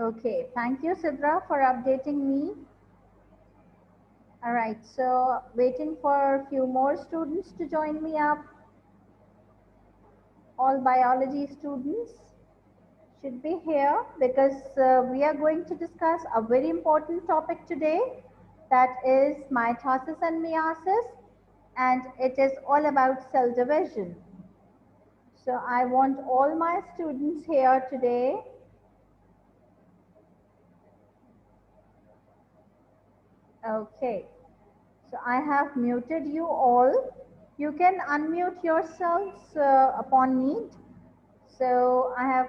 Okay, thank you, Sidra, for updating me. All right, so waiting for a few more students to join me up. All biology students should be here because we are going to discuss a very important topic today, that is mitosis and meiosis, and it is all about cell division. So I want all my students here today. Okay. So I have muted you all. You can unmute yourselves upon need. So I have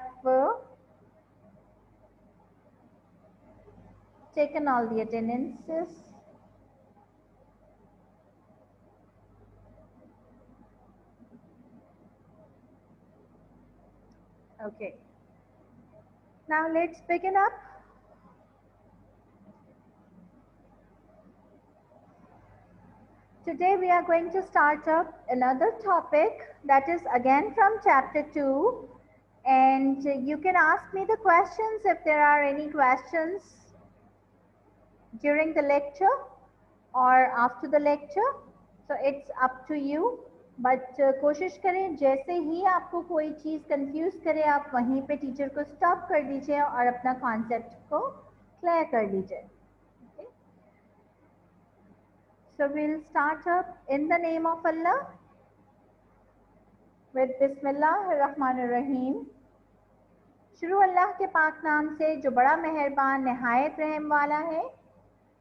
taken all the attendances. Okay. Now let's begin up. Today we are going to start up another topic that is again from chapter 2, and you can ask me the questions if there are any questions during the lecture or after the lecture. So it's up to you. But कोशिश करें जैसे ही आपको कोई चीज़ confuse करे आप वहीं पे teacher को स्टॉप कर दीजिए और अपना कॉन्सेप्ट को क्लियर कर लीजिए. Okay? So we'll start up in the name of Allah with Bismillah ar-Rahman ar-Rahim. शुरू अल्लाह के पाक नाम से जो बड़ा मेहरबान नहायत रहम वाला है.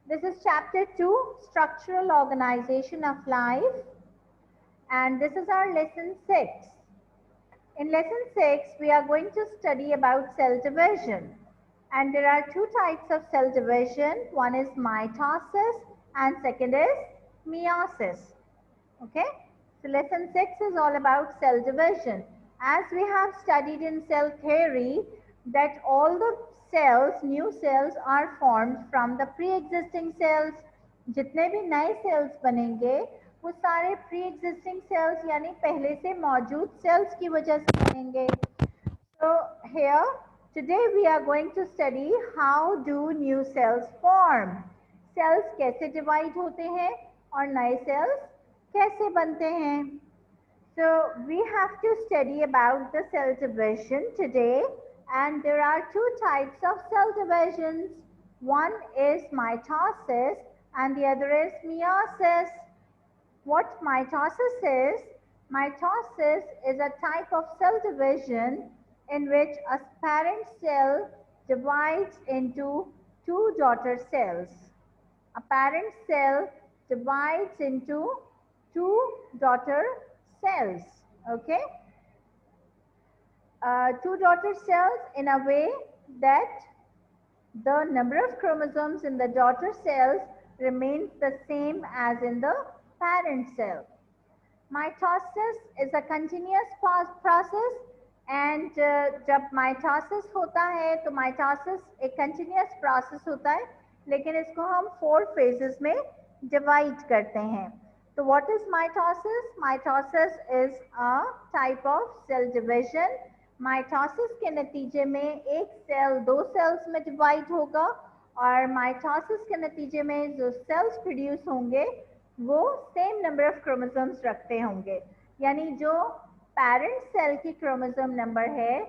This is chapter 2, structural organization of life. And this is our lesson 6. In lesson 6, we are going to study about cell division. And there are two types of cell division. One is mitosis and second is meiosis. Okay? So lesson 6 is all about cell division. As we have studied in cell theory, that all the cells, new cells are formed from the pre-existing cells. जितने भी नए cells बनेंगे वो सारे pre existing cells यानी पहले से मौजूद सेल्स की वजह से बनेंगे. So here today we are going to study how do new cells form. Cells कैसे डिवाइड होते हैं और नए सेल्स कैसे बनते हैं. So we have to study about the cell division today, and there are two types of cell divisions. One is mitosis and the other is meiosis. What mitosis is? Mitosis is a type of cell division in which a parent cell divides into two daughter cells. A parent cell divides into two daughter cells. Okay? Two daughter cells in a way that the number of chromosomes in the daughter cells remains the same as in the parent cell. Mitosis is a continuous process, and जब mitosis होता है तो mitosis एक continuous process होता है, लेकिन इसको हम 4 phases में divide करते हैं. तो what is mitosis? Mitosis is a type of cell division. Mitosis के नतीजे में एक सेल 2 सेल्स में डिवाइड होगा और माइटोसिस के नतीजे में जो सेल्स प्रोड्यूस होंगे वो सेम नंबर ऑफ क्रोमोसोम्स रखते होंगे. यानी जो पेरेंट सेल की क्रोमोसोम नंबर है,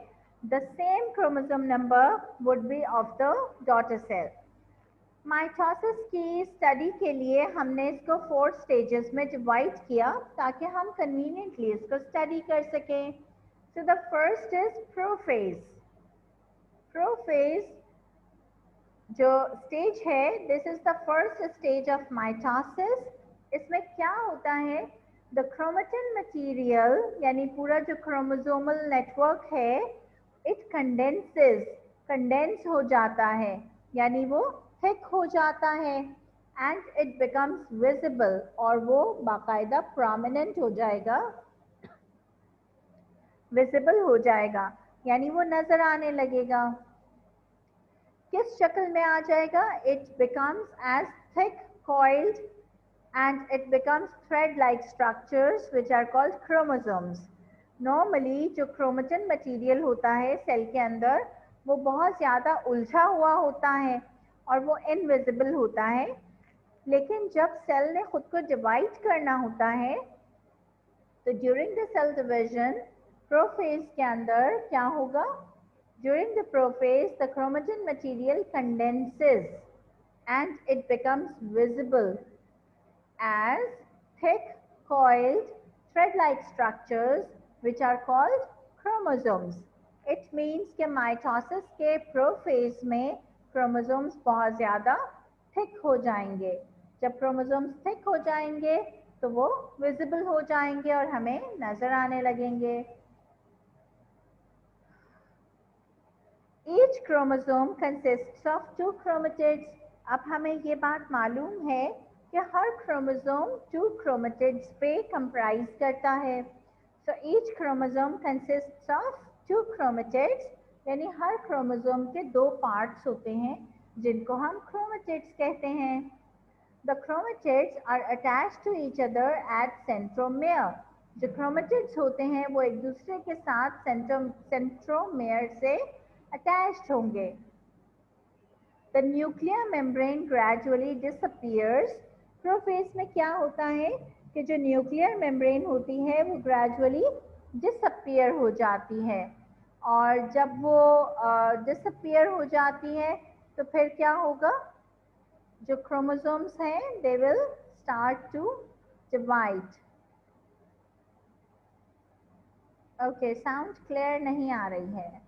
the same chromosome number would be of the daughter cell. Mitosis की स्टडी के लिए हमने इसको 4 स्टेजेस में डिवाइड किया ताकि हम कन्वीनियंटली इसको स्टडी कर सकें. So the first is prophase. Prophase जो स्टेज है, this is the first stage of mitosis. इसमें क्या होता है? The chromatin material यानी पूरा जो chromosomal network है, it condense हो जाता है, यानी वो thick हो जाता है, and it becomes visible और वो बाकायदा prominent हो जाएगा, विजिबल हो जाएगा, यानी वो नजर आने लगेगा. किस शक्ल में आ जाएगा? It becomes as thick coiled and it becomes thread like structures which are called chromosomes. Normally जो क्रोमेटिन मटेरियल होता है सेल के अंदर वो बहुत ज़्यादा उलझा हुआ होता है और वो इनविजिबल होता है। लेकिन जब सेल ने खुद को डिवाइड करना होता है तो during the cell division prophase के अंदर क्या होगा? During the prophase the chromatin material condenses and it becomes visible as thick coiled thread-like structures which are called chromosomes. It means कि माइटोसिस के प्रोफेज में क्रोमोसोम्स बहुत ज़्यादा थिक हो जाएंगे। जब क्रोमोसोम्स थिक हो जाएंगे तो वो विजिबल हो जाएंगे और हमें नजर आने लगेंगे। Each chromosome consists of two chromatids. अब हमें ये बात मालूम है कि हर क्रोमोसोम 2 chromatids पे कंप्राइज करता है। So each chromosome consists of 2 chromatids, यानी हर क्रोमोसोम के 2 पार्ट्स होते हैं जिनको हम chromatids कहते हैं। The chromatids are attached to each other at centromere. जो chromatids होते हैं वो एक दूसरे के साथ centromere से attached होंगे। The nuclear membrane gradually disappears. Prophase में क्या होता है कि जो न्यूक्लियर मेम्ब्रेन होती है वो ग्रेजुअली डिसअपियर हो जाती है और जब वो डिसअपियर हो जाती है तो फिर क्या होगा? जो क्रोमोसोम्स हैं they will start to divide. Okay, sound clear नहीं आ रही है।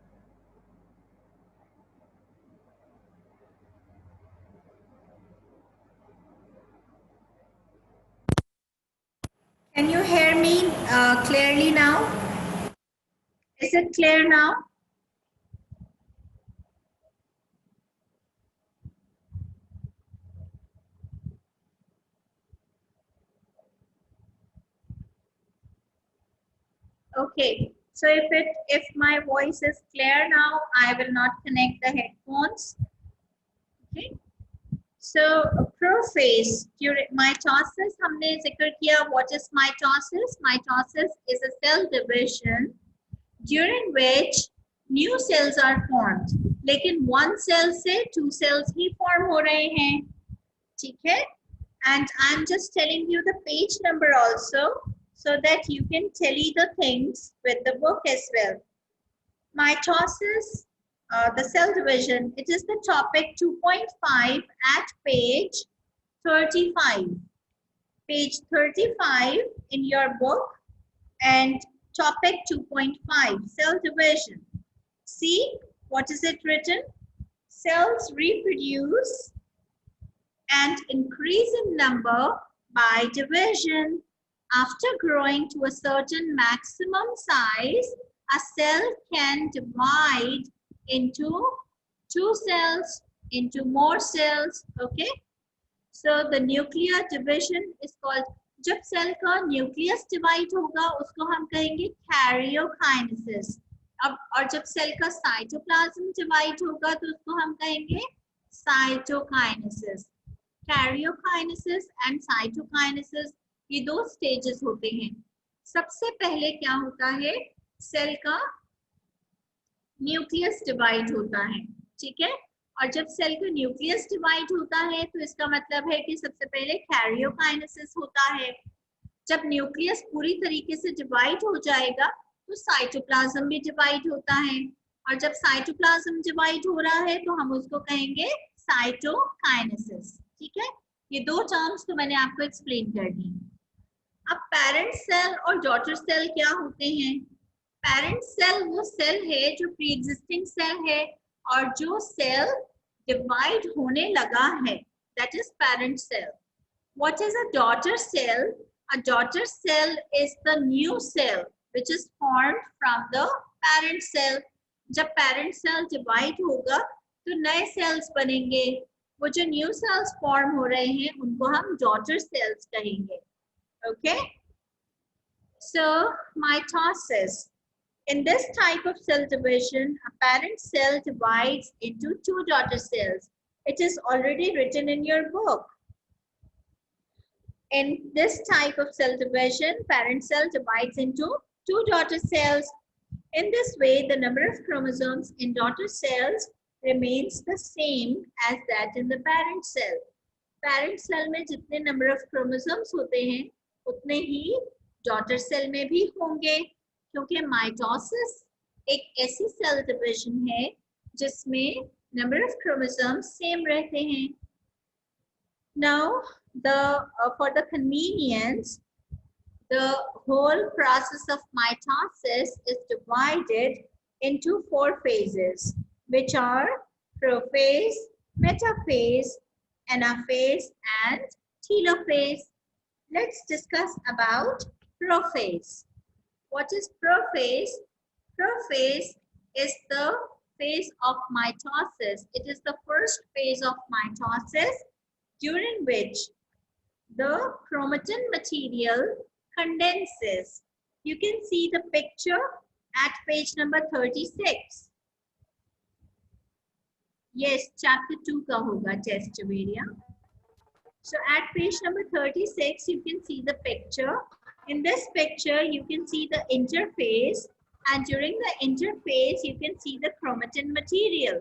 Can you hear me clearly now? Is it clear now? Okay, so if my voice is clear now, I will not connect the headphones. Okay, so prophase during mitosis हमने जिक्र किया. What is mitosis? Mitosis is a cell division during which new cells are formed. लेकिन one cell से two cells ही form हो रहे हैं, ठीक है? And I'm just telling you the page number also, so that you can tally the things with the book as well. Mitosis, the cell division, it is the topic 2.5 at page 35. Page 35 in your book and topic 2.5, cell division. See, what is it written? Cells reproduce and increase in number by division. After growing to a certain maximum size, a cell can divide into 2 cells, into more cells. Okay, so the nuclear division is called, जब cell का nucleus divide होगा उसको हम कहेंगे karyokinesis. अब और जब cell का साइटोप्लाज्म डिवाइड होगा तो उसको हम कहेंगे साइटोकाइनेसिस। कैरियोकाइनेसिस एंड साइटोकाइनेसिस, ये 2 स्टेजेस होते हैं। सबसे पहले क्या होता है? सेल का न्यूक्लियस डिवाइड होता है, ठीक है? और जब सेल का न्यूक्लियस डिवाइड होता है तो इसका मतलब है कि सबसे पहले कैरियोकाइनेसिस होता है। जब न्यूक्लियस पूरी तरीके से डिवाइड हो जाएगा तो साइटोप्लाज्म भी डिवाइड होता है और जब साइटोप्लाज्म डिवाइड हो रहा है तो हम उसको कहेंगे साइटोकाइनेसिस, ठीक है? ये 2 टर्म्स तो मैंने आपको एक्सप्लेन कर दी। अब पेरेंट सेल और डॉटर सेल क्या होते हैं? पेरेंट सेल वो सेल है जो प्री एग्जिस्टिंग सेल है और जो सेल डिवाइड होने लगा है, that is parent cell. What is a daughter cell? A daughter cell is the new cell which is formed from the parent cell. जब पेरेंट सेल डिवाइड होगा तो नए सेल्स बनेंगे। वो जो न्यू सेल्स फॉर्म हो रहे हैं उनको हम डॉटर सेल्स कहेंगे। Okay, so mitosis. In this type of cell division, a parent cell divides into 2 daughter cells. It is already written in your book. In this type of cell division, parent cell divides into 2 daughter cells. In this way, the number of chromosomes in daughter cells remains the same as that in the parent cell. Parent cell में जितने number of chromosomes होते हैं, उतने ही daughter cell में भी होंगे, क्योंकि mitosis एक ऐसी cell division है जिसमें number of chromosomes same रहते हैं. Now, for the convenience, the whole process of mitosis is divided into 4 phases, which are prophase, metaphase, anaphase, and telophase. Let's discuss about prophase. What is prophase? Prophase is the phase of mitosis. It is the first phase of mitosis during which the chromatin material condenses. You can see the picture at page number 36. Yes, chapter 2 ka hoga test area. So at page number 36, you can see the picture. In this picture, you can see the interphase, and during the interphase, you can see the chromatin material.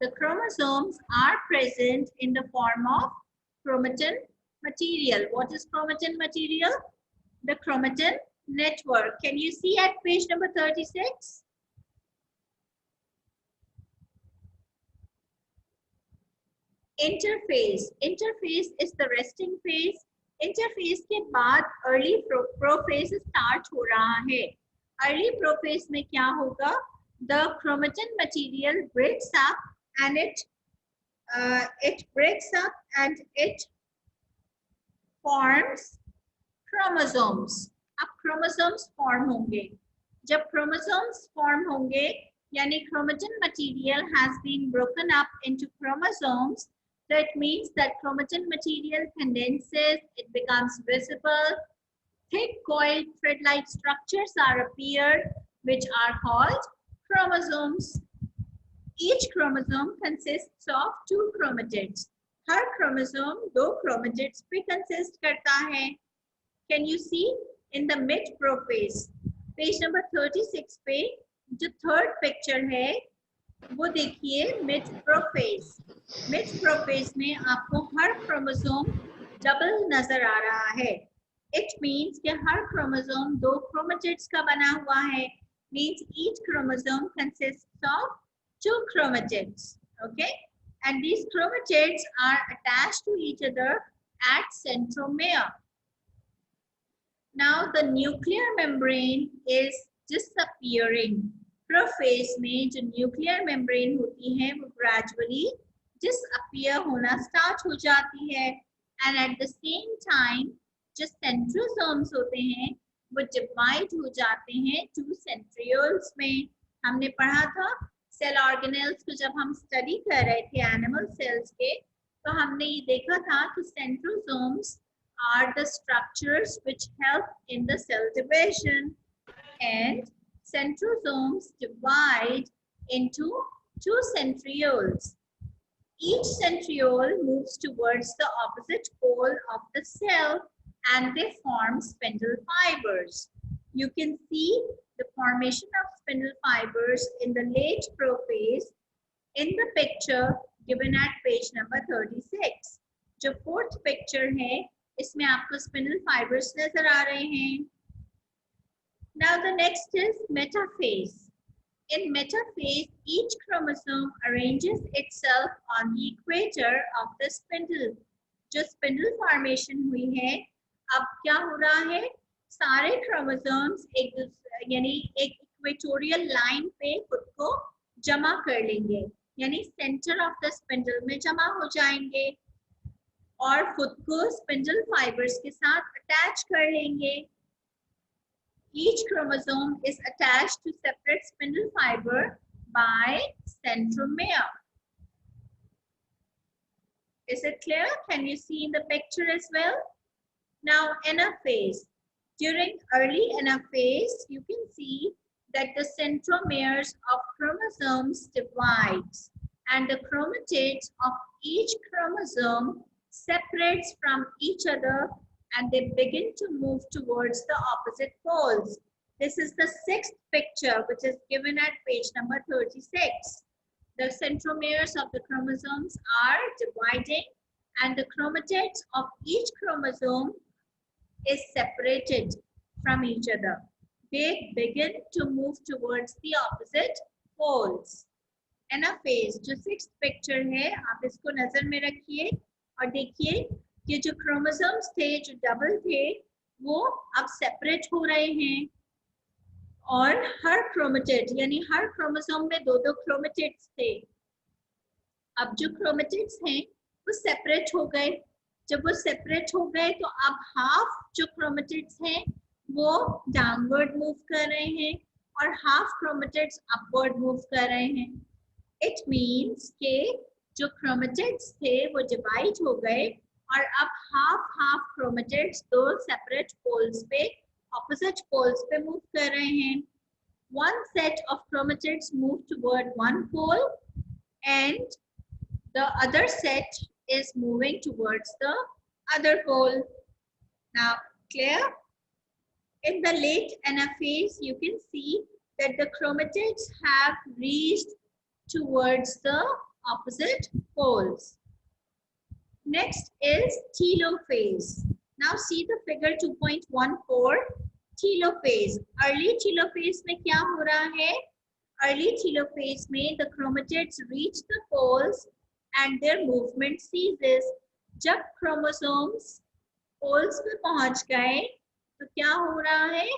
The chromosomes are present in the form of chromatin material. What is chromatin material? The chromatin network. Can you see at page number 36? Interphase. Interphase is the resting phase. Interphase के बाद early prophase start हो रहा है. Early prophase में क्या होगा? The chromatin material breaks up and it breaks up and it forms chromosomes. अब chromosomes form होंगे. जब chromosomes form होंगे, यानी chromatin material has been broken up into chromosomes, so it means that chromatin material condenses, it becomes visible. Thick coiled thread-like structures are appeared, which are called chromosomes. Each chromosome consists of 2 chromatids. Her chromosome 2 chromatids पे consist करता है. Can you see in the mid prophase? Page number 36 पे जो third picture है, वो देखिए mid prophase. Mid prophase में आपको हर chromosome double नजर आ रहा है. It means कि हर chromosome 2 chromatids का बना हुआ है. Means each chromosome consists of 2 chromatids. Okay, and these chromatids are attached to each other at centromere. Now the nuclear membrane is disappearing. Prophase में जो nuclear membrane होती है वो gradually disappear होना start हो जाती है, and at the same time जो centrosomes होते हैं वो divide हो जाते हैं 2 centrioles में. हमने पढ़ा था cell organelles को जब हम study कर रहे थे animal cells के, तो हमने ये देखा था कि centrosomes are the structures which help in the cell division, and centrosomes divide into 2 centrioles. Each centriole moves towards the opposite pole of the cell and they form spindle fibers. You can see the formation of spindle fibers in the late prophase in the picture given at page number 36. जो fourth picture है, इसमें आपको spindle fibers नजर आ रहे हैं. Now the next is metaphase. In metaphase, each chromosome arranges itself on the equator of the spindle. जो spindle formation हुई है, अब क्या हो रहा है? सारे chromosomes यानी एक equatorial line पे खुद को जमा कर लेंगे, यानी center of the spindle में जमा हो जाएंगे और खुद को spindle fibers के साथ attach कर लेंगे. Each chromosome is attached to separate spindle fiber by centromere. Is it clear? Can you see in the picture as well? Now, anaphase. During early anaphase, you can see that the centromeres of chromosomes divides and the chromatids of each chromosome separates from each other and they begin to move towards the opposite poles. This is the sixth picture, which is given at page number 36. The centromeres of the chromosomes are dividing, and the chromatids of each chromosome is separated from each other. They begin to move towards the opposite poles. Anaphase जो sixth picture है, आप इसको नजर में रखिए और देखिए कि जो क्रोमोसोम्स थे, जो डबल थे, वो अब सेपरेट हो रहे हैं और हर क्रोमेटिड यानी हर क्रोमोसोम में दो दो क्रोमेटिड्स थे। अब जो क्रोमेटिड्स हैं वो सेपरेट हो गए। जब वो सेपरेट हो गए तो अब हाफ जो क्रोमेटिड्स हैं वो डाउनवर्ड मूव कर रहे हैं और हाफ क्रोमेटिड्स अपवर्ड मूव कर रहे हैं। इट मीन्स के जो क्रोमेटिड्स थे वो डिवाइड हो गए और अब हाफ हाफ क्रोमेटिड्स दो सेपरेट पोल्स पे, ऑपोजिट पोल्स पे मूव कर रहे हैं। One set of chromatids move toward one pole and the other set is moving towards the other pole. Now, clear? In the late anaphase, you can see that the chromatids have reached towards the opposite poles. Next is telophase. Now see the figure 2.14. Telophase. Early telophase में क्या हो रहा है? Early telophase में the chromatids reach the poles and their movement ceases. जब chromosomes poles पे पहुंच गए तो क्या हो रहा है?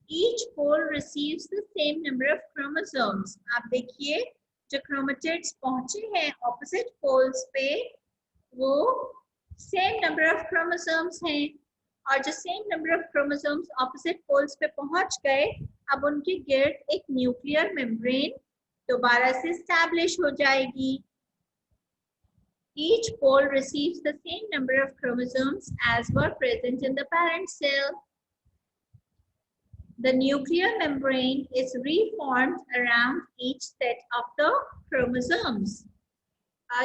Each pole receives the same number of chromosomes. आप देखिए जो chromatids पहुंचे हैं opposite poles पे, वो same number of chromosomes हैं और जो same number of chromosomes opposite poles पे पहुंच गए, अब उनके गिर्द एक न्यूक्लियर मेम्ब्रेन दोबारा से establish हो जाएगी. Each pole receives the same number of chromosomes as were present in the parent cell. The nuclear membrane is reformed around each set of the chromosomes.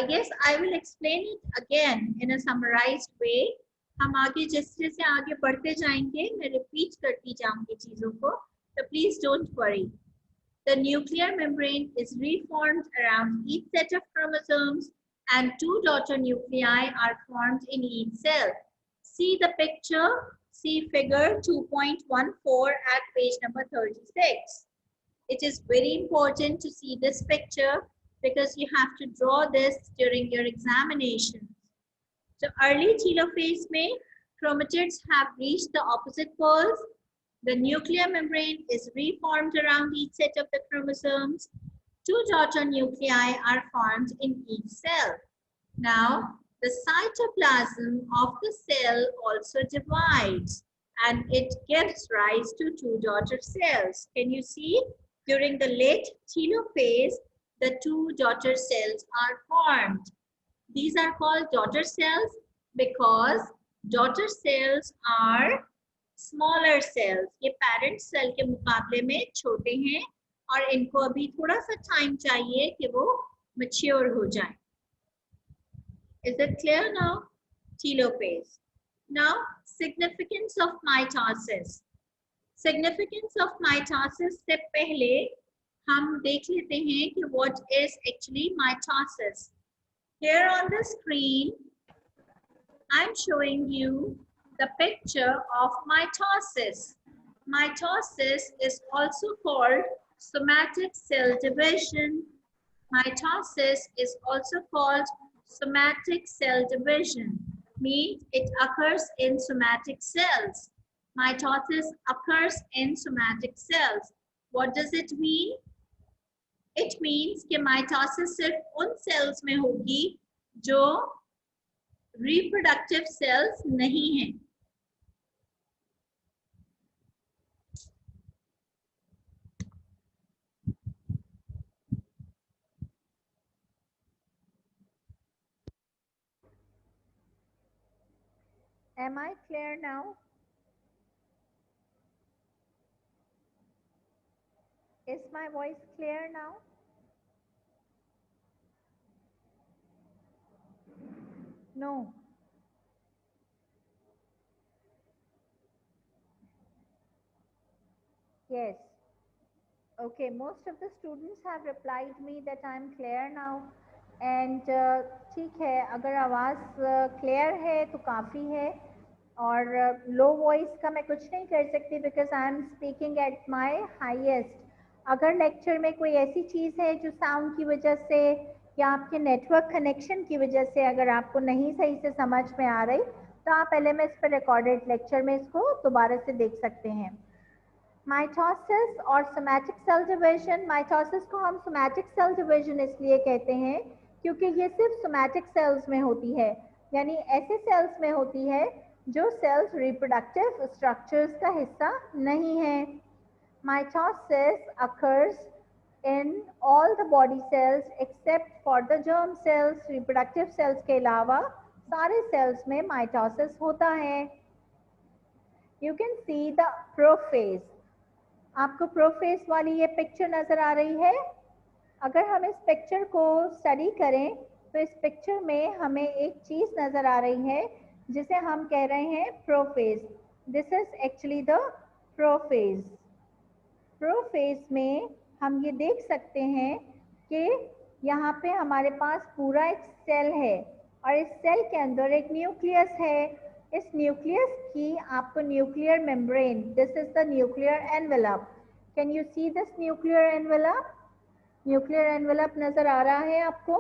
Yes, I will explain it again in a summarized way. हम आगे जैसे जैसे आगे बढ़ते जाएंगे, मैं repeat करती जाऊंगी चीजों को, so please don't worry. The nuclear membrane is reformed around each set of chromosomes and two daughter nuclei are formed in each cell. See the picture. See figure 2.14 at page number 36. It is very important to see this picture because you have to draw this during your examinations. So early telophase mein chromatids have reached the opposite poles. The nuclear membrane is reformed around each set of the chromosomes. Two daughter nuclei are formed in each cell. Now, the cytoplasm of the cell also divides and it gives rise to two daughter cells. Can you see? During the late telophase, the two daughter cells are formed. These are called daughter cells because daughter cells are smaller cells. ये parent cell के मुकाबले में छोटे हैं और इनको अभी थोड़ा सा time चाहिए कि वो mature हो जाएं. Is it clear now? Telophase. Now, significance of mitosis. Significance of mitosis से पहले हम देख लेते हैं कि what is actually mitosis. Here on the screen, I'm showing you the picture of mitosis. Mitosis is also called somatic cell division. Mitosis is also called somatic cell division, means it occurs in somatic cells. Mitosis occurs in somatic cells. What does it mean? It means कि mitosis सिर्फ उन cells में होगी जो reproductive cells नहीं हैं. Am I clear now? Is my voice clear now? No. Yes. Okay, most of the students have replied me that I am clear now. And ठीक है, अगर आवाज़ clear है तो काफ़ी है, और लो वॉइस का मैं कुछ नहीं कर सकती because I am speaking at my highest. अगर लेक्चर में कोई ऐसी चीज़ है जो साउंड की वजह से या आपके नेटवर्क कनेक्शन की वजह से अगर आपको नहीं सही से समझ में आ रही, तो आप LMS पर रिकॉर्डेड लेक्चर में इसको दोबारा से देख सकते हैं. माइटोसिस और सोमैटिक सेल डिवीजन. माइटोसिस को हम सोमैटिक सेल डिवीजन इसलिए कहते हैं क्योंकि ये सिर्फ सोमैटिक सेल्स में होती है, यानी ऐसे सेल्स में होती है जो सेल्स रिप्रोडक्टिव स्ट्रक्चर्स का हिस्सा नहीं है. Mitosis occurs in all the body cells except for the germ cells. Reproductive cells के अलावा सारे सेल्स में माइटोसिस होता है. You can see the prophase. आपको प्रोफेस वाली ये पिक्चर नजर आ रही है. अगर हम इस पिक्चर को स्टडी करें तो इस पिक्चर में हमें एक चीज नजर आ रही है जिसे हम कह रहे हैं prophase. This is actually the prophase. Prophase में हम ये देख सकते हैं कि यहाँ पे हमारे पास पूरा एक सेल है और इस सेल के अंदर एक न्यूक्लियस है. इस न्यूक्लियस की आपको nuclear membrane, this is the nuclear envelope. Can you see this nuclear envelope? Nuclear envelope नजर आ रहा है आपको?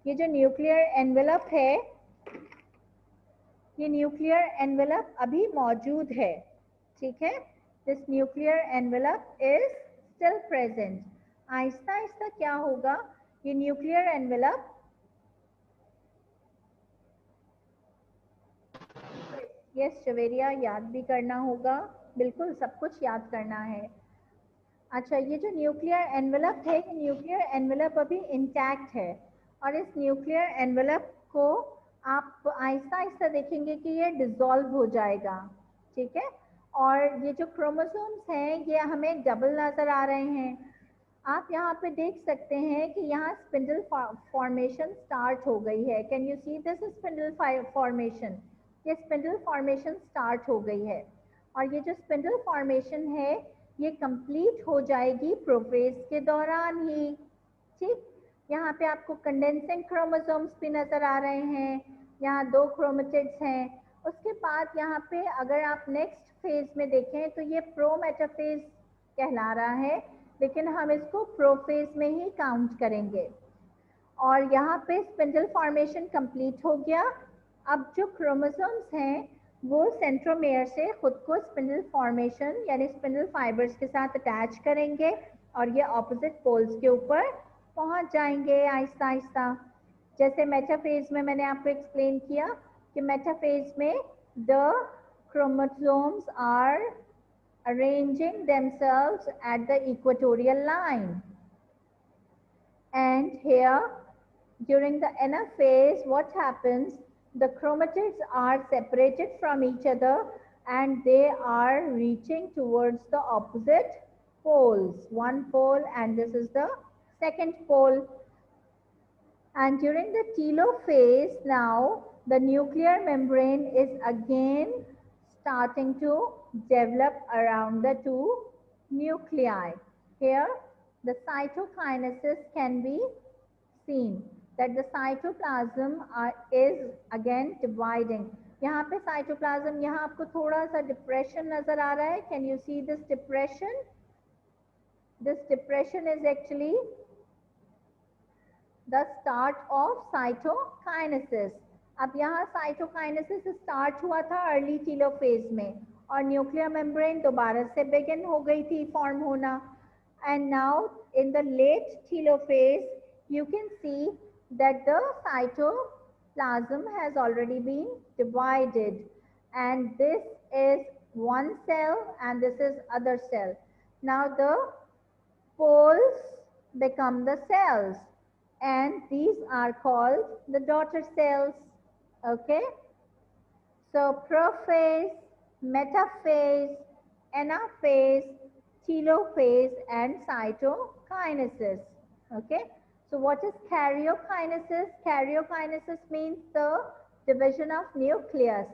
ये जो न्यूक्लियर एनवेलप है, ये न्यूक्लियर एनवेलप अभी मौजूद है. ठीक है, this nuclear envelope is still present. Aahista Aahista क्या होगा, ये न्यूक्लियर एनवेलप यस चवेरिया याद भी करना होगा, बिल्कुल सब कुछ याद करना है. अच्छा, ये जो न्यूक्लियर एनवेलप है, ये न्यूक्लियर एनवेलप अभी इंटैक्ट है और इस न्यूक्लियर एनवेलप को आप आहिस्ता आहिस्ता देखेंगे कि ये डिसॉल्व हो जाएगा. ठीक है, और ये जो क्रोमोसोम्स हैं ये हमें डबल नजर आ रहे हैं. आप यहाँ पे देख सकते हैं कि यहाँ स्पिंडल फॉर्मेशन स्टार्ट हो गई है. Can you see this spindle formation? ये स्पिंडल फॉर्मेशन स्टार्ट हो गई है और ये जो स्पिंडल फॉर्मेशन है ये कंप्लीट हो जाएगी प्रोफेज के दौरान ही. ठीक, यहाँ पे आपको कंडेंसिंग क्रोमोसोम्स भी नजर आ रहे हैं. यहाँ 2 क्रोमेटिड्स हैं. उसके बाद यहाँ पे अगर आप नेक्स्ट फेज में देखें तो ये प्रोमेटाफेज कहला रहा है, लेकिन हम इसको प्रोफेज में ही काउंट करेंगे. और यहाँ पे स्पिंडल फॉर्मेशन कंप्लीट हो गया. अब जो क्रोमोसोम्स हैं वो सेंट्रोमेयर से खुद को स्पिंडल फॉर्मेशन यानी स्पिंडल फाइबर्स के साथ अटैच करेंगे और ये ऑपोजिट पोल्स के ऊपर पहुंच जाएंगे आहिस्ता आहिस्ता. जैसे मेटाफेज में मैंने आपको एक्सप्लेन किया कि मेटाफेज में the chromosomes are arranging themselves at the equatorial line. And here during the anaphase what happens, the chromatids are separated from each other and they are reaching towards the opposite poles. One pole and this is the second pole. And during the telophase now the nuclear membrane is again starting to develop around the 2 nuclei. Here the cytokinesis can be seen that the cytoplasm is again dividing. यहाँ पे cytoplasm, यहाँ आपको थोड़ा सा depression नजर आ रहा है. Can you see this depression? This depression is actually the start of cytokinesis. अब यहाँ cytokinesis स्टार्ट हुआ था अर्ली टीलोफेज में और न्यूक्लियर मेम्ब्रेन दोबारा से बिगिन हो गई थी फॉर्म होना. And now in the late telophase you can see that the cytoplasm has already been divided and this is one cell and this is other cell. Now the poles become the cells and these are called the daughter cells. Okay, so prophase, metaphase, anaphase, telophase and cytokinesis. Okay, so what is karyokinesis? Karyokinesis means the division of nucleus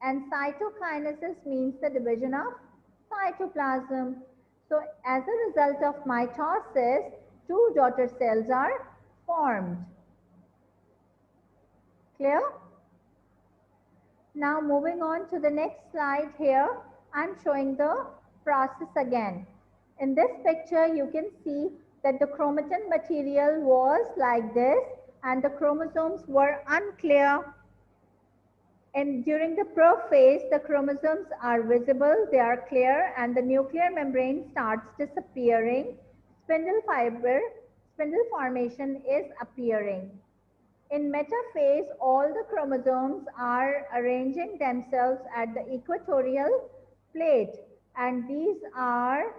and cytokinesis means the division of cytoplasm. So as a result of mitosis, two daughter cells are formed. Clear? Now moving on to the next slide here, I'm showing the process again. In this picture, you can see that the chromatin material was like this and the chromosomes were unclear. And during the prophase, the chromosomes are visible, they are clear, and the nuclear membrane starts disappearing. Spindle formation is appearing. In metaphase, all the chromosomes are arranging themselves at the equatorial plate, and these are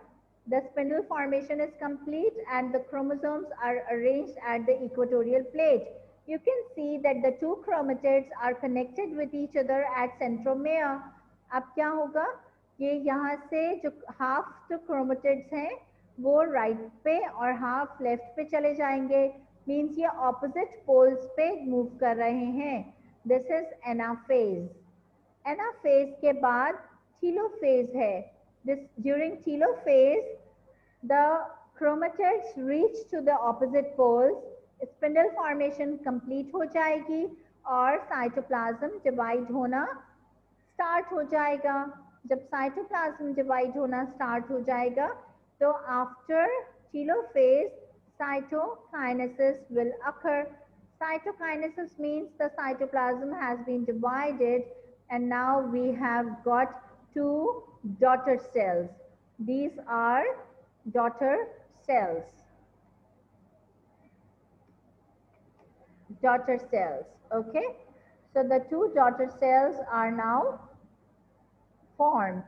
the spindle formation is complete and the chromosomes are arranged at the equatorial plate. You can see that the two chromatids are connected with each other at centromere. अब क्या होगा, ये यहाँ से जो half जो chromatids हैं वो राइट पे और हाफ लेफ्ट पे चले जाएंगे, मीन्स ये ऑपोजिट पोल्स पे मूव कर रहे हैं. This is anaphase. एनाफेज के बाद टीलोफेज है. This during telophase the chromatids reach to the opposite poles, spindle formation complete हो जाएगी और साइटोप्लाज्म डिवाइड होना स्टार्ट हो जाएगा. जब साइटोप्लाज्म डिवाइड होना स्टार्ट हो जाएगा तो after telophase cytokinesis will occur. Cytokinesis means the cytoplasm has been divided and now we have got two daughter cells. These are daughter cells. Daughter cells, okay? So the two daughter cells are now formed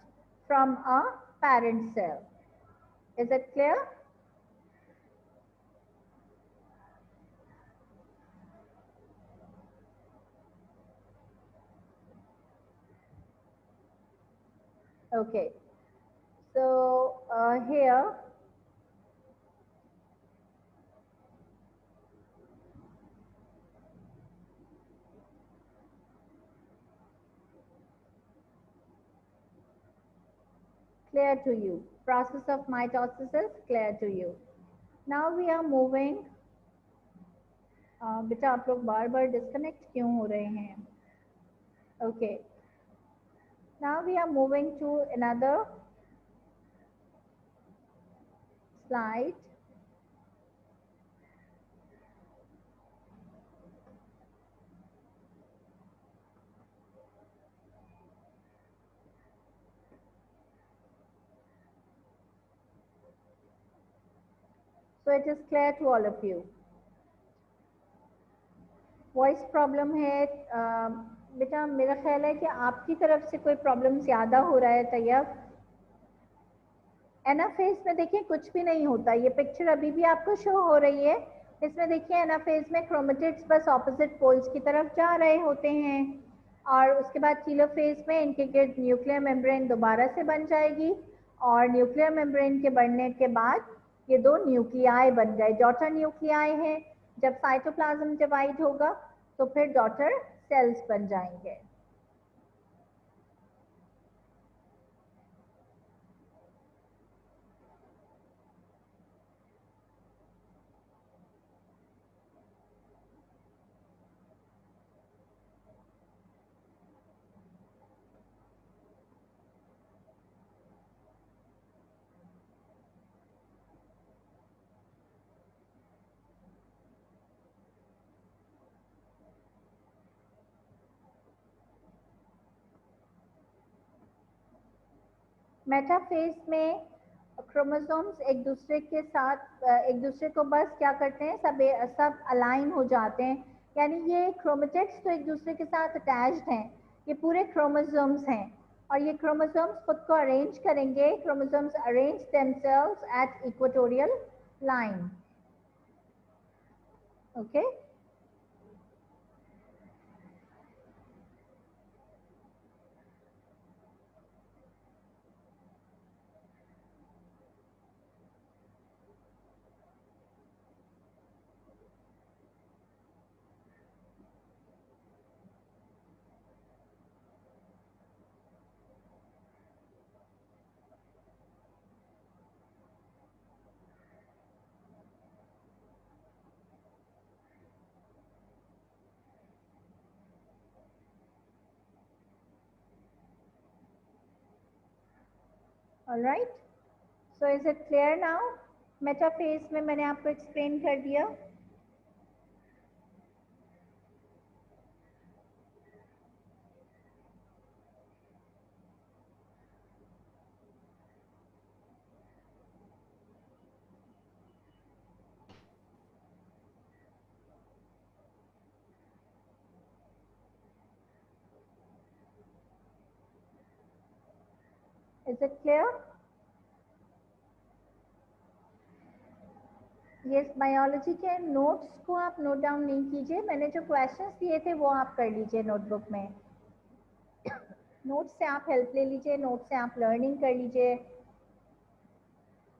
from a parent cell. Is it clear? Okay. So here clear to you. Process of mitosis is clear to you. Now we are moving. बेटा आप लोग बार बार disconnect क्यों हो रहे हैं? Okay. Now we are moving to another slide. So it is clear to all of you. Voice problem है बेटा, मेरा ख्याल है कि आपकी तरफ से कोई प्रॉब्लम ज़्यादा हो रहा है. तैयब, एनाफेज में देखिए कुछ भी नहीं होता. ये पिक्चर अभी भी आपको शो हो रही है. इसमें देखिए एनाफेज में क्रोमेटिड्स बस ऑपोजिट पोल्स की तरफ जा रहे होते हैं और उसके बाद टीलोफेज में इनके गिर्द न्यूक्लियर मेम्ब्रेन दोबारा से बन जाएगी और न्यूक्लियर मेम्ब्रेन के बनने के बाद ये दो न्यूक्लियाई बन गए, डॉटर न्यूक्लियाई हैं. जब साइटोप्लाज्म डिवाइड होगा तो फिर डॉटर सेल्स बन जाएंगे. मेटाफेज में क्रोमोसोम्स एक दूसरे के साथ एक दूसरे को बस क्या करते हैं, सब अलाइन हो जाते हैं. यानी ये क्रोमेटिड्स तो एक दूसरे के साथ अटैच्ड हैं, ये पूरे क्रोमोसोम्स हैं और ये क्रोमोसोम्स खुद को अरेंज करेंगे. Chromosomes arrange themselves at equatorial line. Okay. Alright, so is it clear now? Metaphase में मैंने आपको एक्सप्लेन कर दिया. Is it clear? Yes, biology के नोट्स को आप नोट डाउन नहीं कीजिए. मैंने जो क्वेश्चंस दिए थे वो आप कर लीजिए नोटबुक में. नोट से आप हेल्प ले लीजिए, नोट से आप लर्निंग कर लीजिए.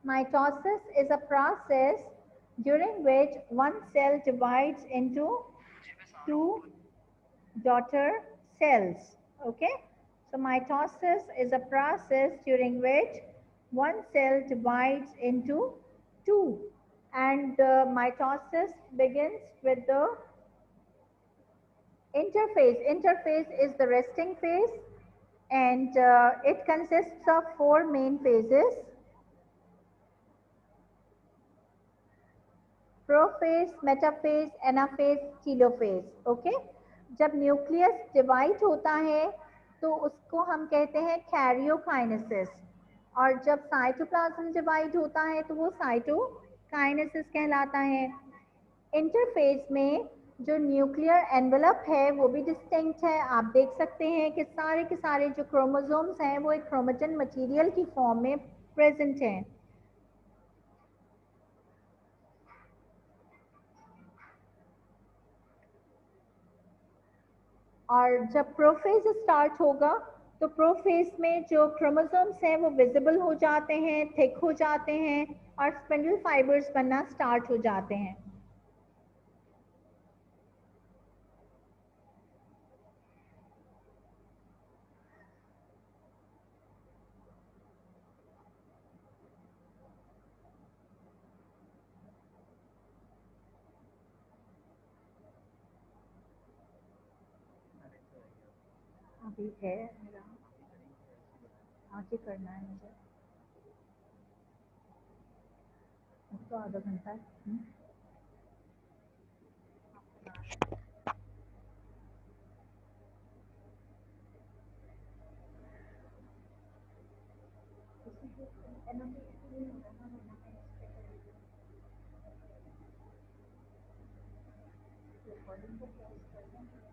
Mitosis is a process during which one cell divides into two daughter cells. Okay, so mitosis is a process during which one cell divides into two, and mitosis begins with the interphase. Interphase is the resting phase, and it consists of four main phases: prophase, metaphase, anaphase, telophase. Okay, जब nucleus divide होता है तो उसको हम कहते हैं karyokinesis, और जब साइटोप्लाज्म डिवाइड होता है तो वो साइटोकाइनेसिस कहलाता है. इंटरफेज में जो न्यूक्लियर एनवेलप है वो भी डिस्टिंक्ट है. आप देख सकते हैं कि सारे के सारे जो क्रोमोसोम्स हैं वो एक क्रोमेटिन मटेरियल की फॉर्म में प्रेजेंट हैं. और जब प्रोफेज स्टार्ट होगा तो प्रोफेज में जो क्रोमोसोम्स हैं वो विजिबल हो जाते हैं, थिक हो जाते हैं, और स्पिंडल फाइबर्स बनना स्टार्ट हो जाते हैं. अभी है मेरा, आगे करना है मुझे, तो आधा घंटा है. रिकॉर्डिंग को पॉज कर दें.